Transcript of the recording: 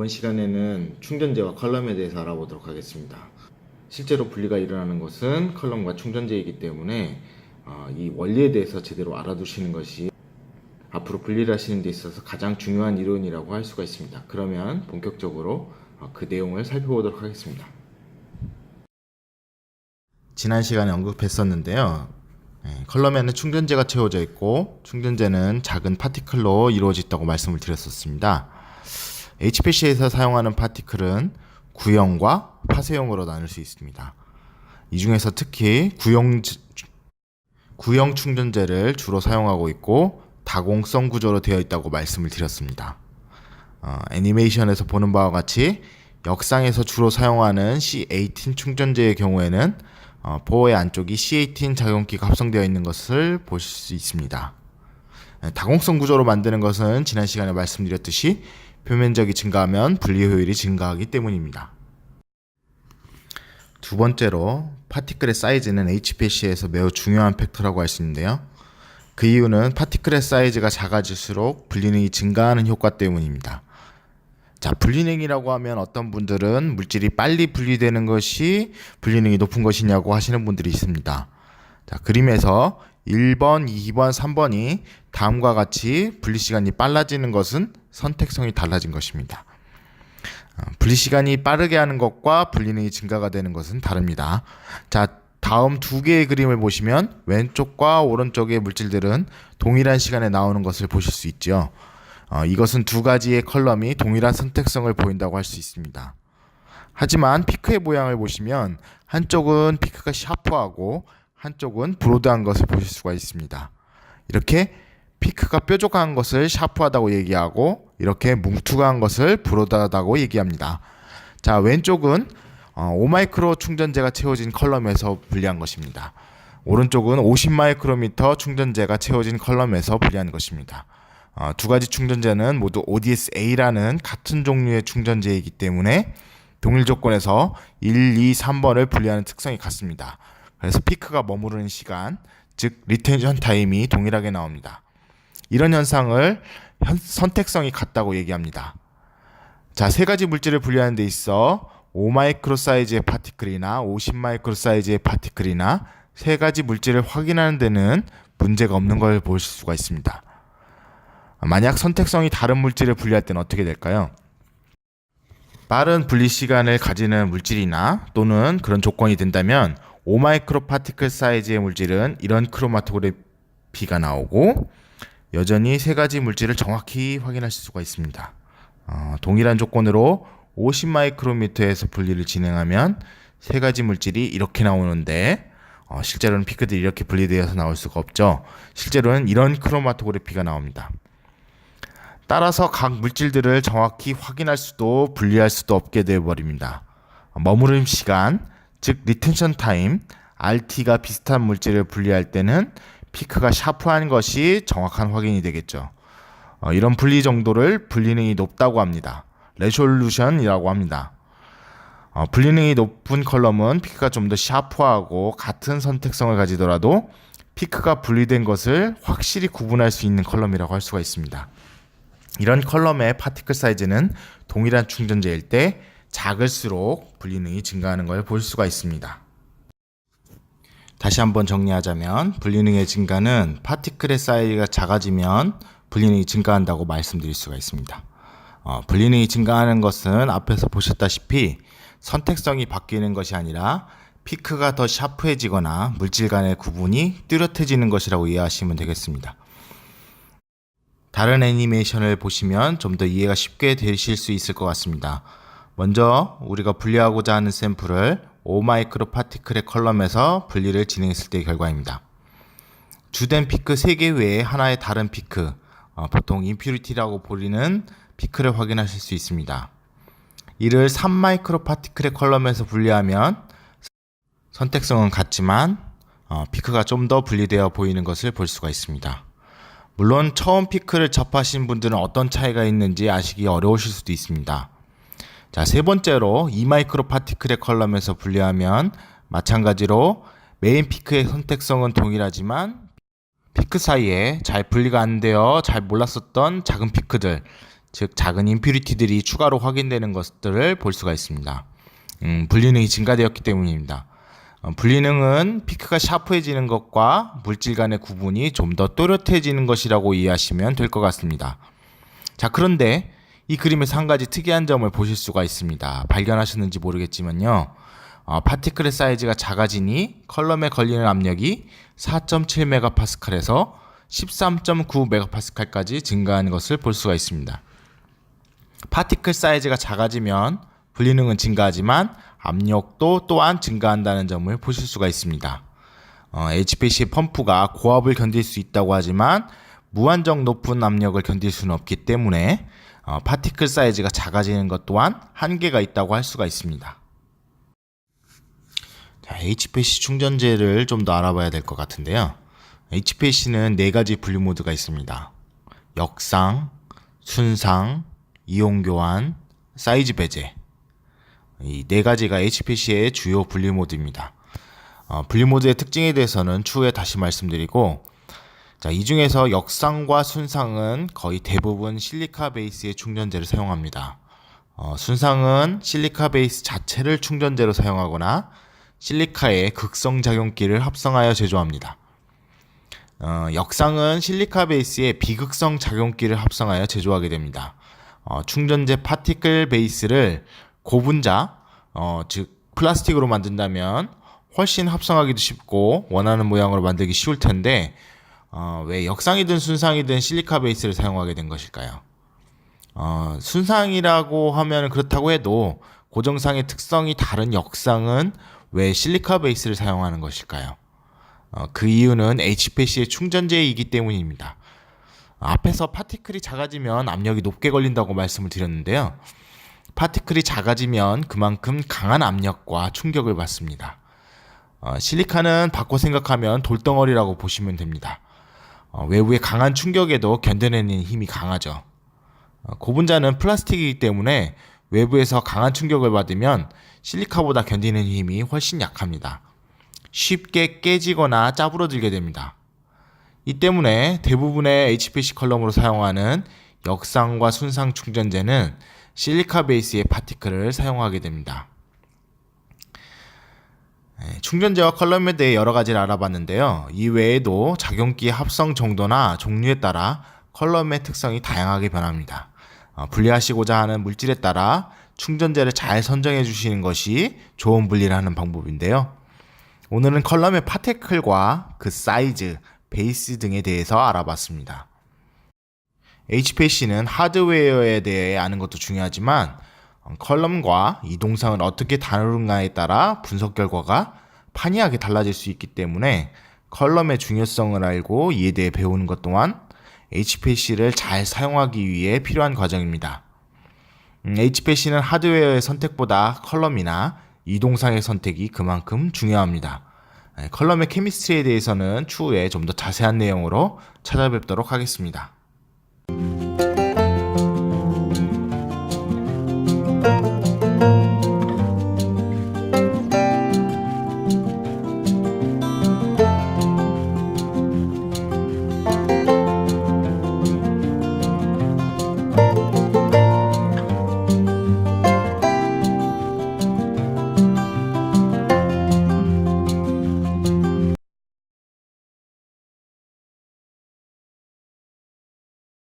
이번 시간에는 충전재와 컬럼에 대해서 알아보도록 하겠습니다. 실제로 분리가 일어나는 것은 컬럼과 충전재이기 때문에 이 원리에 대해서 제대로 알아두시는 것이 앞으로 분리를 하시는 데 있어서 가장 중요한 이론이라고 할 수가 있습니다. 그러면 본격적으로 그 내용을 살펴보도록 하겠습니다. 지난 시간에 언급했었는데요. 컬럼에는 충전재가 채워져 있고 충전재는 작은 파티클로 이루어져 있다고 말씀을 드렸었습니다. HPC에서 사용하는 파티클은 구형과 파쇄형으로 나눌 수 있습니다. 이 중에서 특히 구형 충전재를 주로 사용하고 있고 다공성 구조로 되어 있다고 말씀을 드렸습니다. 애니메이션에서 보는 바와 같이 역상에서 주로 사용하는 C18 충전재의 경우에는 보어의 안쪽이 C18 작용기가 합성되어 있는 것을 보실 수 있습니다. 다공성 구조로 만드는 것은 지난 시간에 말씀드렸듯이 표면적이 증가하면 분리 효율이 증가하기 때문입니다. 두 번째로 파티클의 사이즈는 HPC에서 매우 중요한 팩터라고 할 수 있는데요. 그 이유는 파티클의 사이즈가 작아질수록 분리능이 증가하는 효과 때문입니다. 자, 분리능이라고 하면 어떤 분들은 물질이 빨리 분리되는 것이 분리능이 높은 것이냐고 하시는 분들이 있습니다. 자, 그림에서 1번, 2번, 3번이 다음과 같이 분리시간이 빨라지는 것은 선택성이 달라진 것입니다. 분리시간이 빠르게 하는 것과 분리능이 증가가 되는 것은 다릅니다. 자, 다음 두 개의 그림을 보시면 왼쪽과 오른쪽의 물질들은 동일한 시간에 나오는 것을 보실 수 있죠. 이것은 두 가지의 컬럼이 동일한 선택성을 보인다고 할 수 있습니다. 하지만 피크의 모양을 보시면 한쪽은 피크가 샤프하고 한쪽은 브로드한 것을 보실 수가 있습니다. 이렇게 피크가 뾰족한 것을 샤프하다고 얘기하고 이렇게 뭉툭한 것을 브로드하다고 얘기합니다. 자, 왼쪽은 5마이크로 충전재가 채워진 컬럼에서 분리한 것입니다. 오른쪽은 50마이크로미터 충전재가 채워진 컬럼에서 분리한 것입니다. 두 가지 충전재는 모두 ODSA라는 같은 종류의 충전재이기 때문에 동일 조건에서 1, 2, 3번을 분리하는 특성이 같습니다. 그래서 피크가 머무르는 시간, 즉 리텐션 타임이 동일하게 나옵니다. 이런 현상을 선택성이 같다고 얘기합니다. 자, 세 가지 물질을 분리하는 데 있어 5마이크로 사이즈의 파티클이나 50마이크로 사이즈의 파티클이나 세 가지 물질을 확인하는 데는 문제가 없는 걸 보실 수가 있습니다. 만약 선택성이 다른 물질을 분리할 때는 어떻게 될까요? 빠른 분리 시간을 가지는 물질이나 또는 그런 조건이 된다면 5마이크로 파티클 사이즈의 물질은 이런 크로마토그래피가 나오고 여전히 세 가지 물질을 정확히 확인하실 수가 있습니다. 동일한 조건으로 50마이크로미터에서 분리를 진행하면 세 가지 물질이 이렇게 나오는데 실제로는 피크들이 이렇게 분리되어서 나올 수가 없죠. 실제로는 이런 크로마토그래피가 나옵니다. 따라서 각 물질들을 정확히 확인할 수도 분리할 수도 없게 되어버립니다. 머무름 시간, 즉 리텐션 타임, RT가 비슷한 물질을 분리할 때는 피크가 샤프한 것이 정확한 확인이 되겠죠. 이런 분리 정도를 분리능이 높다고 합니다. 레졸루션이라고 합니다. 분리능이 높은 컬럼은 피크가 좀 더 샤프하고 같은 선택성을 가지더라도 피크가 분리된 것을 확실히 구분할 수 있는 컬럼이라고 할 수가 있습니다. 이런 컬럼의 파티클 사이즈는 동일한 충전재일 때 작을수록 분리능이 증가하는 걸 볼 수가 있습니다. 다시 한번 정리하자면 분리능의 증가는 파티클의 사이즈가 작아지면 분리능이 증가한다고 말씀드릴 수가 있습니다. 분리능이 증가하는 것은 앞에서 보셨다시피 선택성이 바뀌는 것이 아니라 피크가 더 샤프해지거나 물질 간의 구분이 뚜렷해지는 것이라고 이해하시면 되겠습니다. 다른 애니메이션을 보시면 좀 더 이해가 쉽게 되실 수 있을 것 같습니다. 먼저 우리가 분리하고자 하는 샘플을 5마이크로 파티클의 컬럼에서 분리를 진행했을 때의 결과입니다. 주된 피크 3개 외에 하나의 다른 피크, 보통 임퓨리티라고 불리는 피크를 확인하실 수 있습니다. 이를 3마이크로 파티클의 컬럼에서 분리하면 선택성은 같지만 피크가 좀 더 분리되어 보이는 것을 볼 수가 있습니다. 물론 처음 피크를 접하신 분들은 어떤 차이가 있는지 아시기 어려우실 수도 있습니다. 자, 세 번째로 2마이크로 파티클의 컬럼에서 분리하면 마찬가지로 메인 피크의 선택성은 동일하지만 피크 사이에 잘 분리가 안 되어 잘 몰랐었던 작은 피크들, 즉 작은 임퓨리티들이 추가로 확인되는 것들을 볼 수가 있습니다. 분리능이 증가되었기 때문입니다. 분리능은 피크가 샤프해지는 것과 물질 간의 구분이 좀 더 또렷해지는 것이라고 이해하시면 될 것 같습니다. 자, 그런데 이 그림에서 한 가지 특이한 점을 보실 수가 있습니다. 발견하셨는지 모르겠지만요. 파티클의 사이즈가 작아지니 컬럼에 걸리는 압력이 4.7MPa에서 13.9MPa까지 증가하는 것을 볼 수가 있습니다. 파티클 사이즈가 작아지면 분리능은 증가하지만 압력도 또한 증가한다는 점을 보실 수가 있습니다. HPAC의 펌프가 고압을 견딜 수 있다고 하지만 무한정 높은 압력을 견딜 수는 없기 때문에 파티클 사이즈가 작아지는 것 또한 한계가 있다고 할 수가 있습니다. 자, HPAC 충전재를 좀 더 알아봐야 될 것 같은데요. HPAC는 4가지 분류 모드가 있습니다. 역상, 순상, 이온 교환, 사이즈 배제. 이 4가지가 HPAC의 주요 분류 모드입니다. 분류 모드의 특징에 대해서는 추후에 다시 말씀드리고, 자, 이 중에서 역상과 순상은 거의 대부분 실리카 베이스의 충전재를 사용합니다. 순상은 실리카 베이스 자체를 충전재로 사용하거나 실리카의 극성작용기를 합성하여 제조합니다. 역상은 실리카 베이스에 비극성 작용기를 합성하여 제조하게 됩니다. 충전재 파티클 베이스를 고분자, 즉 플라스틱으로 만든다면 훨씬 합성하기도 쉽고 원하는 모양으로 만들기 쉬울 텐데 왜 역상이든 순상이든 실리카 베이스를 사용하게 된 것일까요? 순상이라고 하면 그렇다고 해도 고정상의 특성이 다른 역상은 왜 실리카 베이스를 사용하는 것일까요? 그 이유는 HPAC의 충전재이기 때문입니다. 앞에서 파티클이 작아지면 압력이 높게 걸린다고 말씀을 드렸는데요. 파티클이 작아지면 그만큼 강한 압력과 충격을 받습니다. 실리카는 바꿔 생각하면 돌덩어리라고 보시면 됩니다. 외부의 강한 충격에도 견뎌내는 힘이 강하죠. 고분자는 플라스틱이기 때문에 외부에서 강한 충격을 받으면 실리카보다 견디는 힘이 훨씬 약합니다. 쉽게 깨지거나 짜부러들게 됩니다. 이 때문에 대부분의 HPAC 컬럼으로 사용하는 역상과 순상 충전재는 실리카 베이스의 파티클을 사용하게 됩니다. 충전재와 컬럼에 대해 여러 가지를 알아봤는데요. 이 외에도 작용기의 합성 정도나 종류에 따라 컬럼의 특성이 다양하게 변합니다. 분리하시고자 하는 물질에 따라 충전재를 잘 선정해 주시는 것이 좋은 분리를 하는 방법인데요. 오늘은 컬럼의 파티클과 그 사이즈, 베이스 등에 대해서 알아봤습니다. HPAC는 하드웨어에 대해 아는 것도 중요하지만 컬럼과 이동상을 어떻게 다루는가에 따라 분석 결과가 판이하게 달라질 수 있기 때문에 컬럼의 중요성을 알고 이에 대해 배우는 것 또한 HPAC를 잘 사용하기 위해 필요한 과정입니다. HPAC는 하드웨어의 선택보다 컬럼이나 이동상의 선택이 그만큼 중요합니다. 컬럼의 케미스트리에 대해서는 추후에 좀 더 자세한 내용으로 찾아뵙도록 하겠습니다.